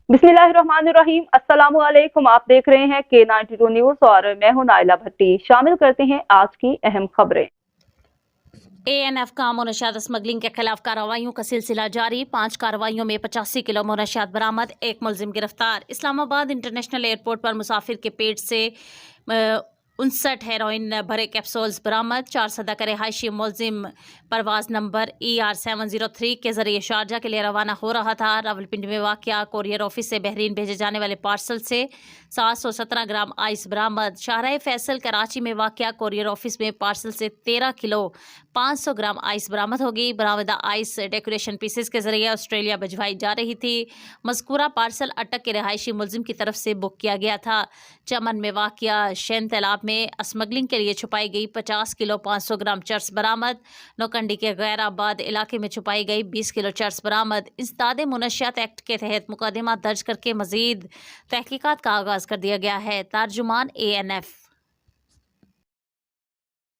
बिस्मिल्लाहिर्रहमानिर्रहीम। अस्सलाम वालेकुम। आप देख रहे हैं K92 न्यूज और मैं हूं नाइला भट्टी। शामिल करते हैं आज की अहम खबरें। ANF का मुनशियात स्मगलिंग के खिलाफ कार्रवाइयों का सिलसिला जारी। 5 कार्रवाइयों में 85 किलो मुनशियात बरामद, 1 मुलजिम गिरफ्तार। इस्लामाबाद इंटरनेशनल एयरपोर्ट पर मुसाफिर के पेट से 59 हेरोइन भरे कैप्सूल्स बरामद। 4 सदा का रिहायशी मुलजिम परवाज नंबर ER703 के जरिए शारजा के लिए रवाना हो रहा था। रावलपिंडी में वाक़या कोरियर ऑफिस से बहरीन भेजे जाने वाले पार्सल से 717 ग्राम आइस बरामद। शाहराह फैसल कराची में वाक़या कोरियर ऑफिस में पार्सल से 13 किलो 500 ग्राम आइस बरामद होगी। बरामदा आइस डेकोरेशन पीसेस के जरिए ऑस्ट्रेलिया भिजवाई जा रही थी। मज़कूरा पार्सल अटक के रिहायशी मुलजिम की तरफ से बुक किया गया था। चमन में वाक़या शैन तालाब में स्मगलिंग के लिए छुपाई गई 50 किलो 500 ग्राम चर्स बरामद। नौकंडी के गैराबाद इलाके में छुपाई गई 20 किलो चर्स बरामद। इंसदाद मुनशियात एक्ट के तहत मुकदमा दर्ज करके मजीद तहकीकात का आगाज़ कर दिया गया है। तर्जुमान ANF।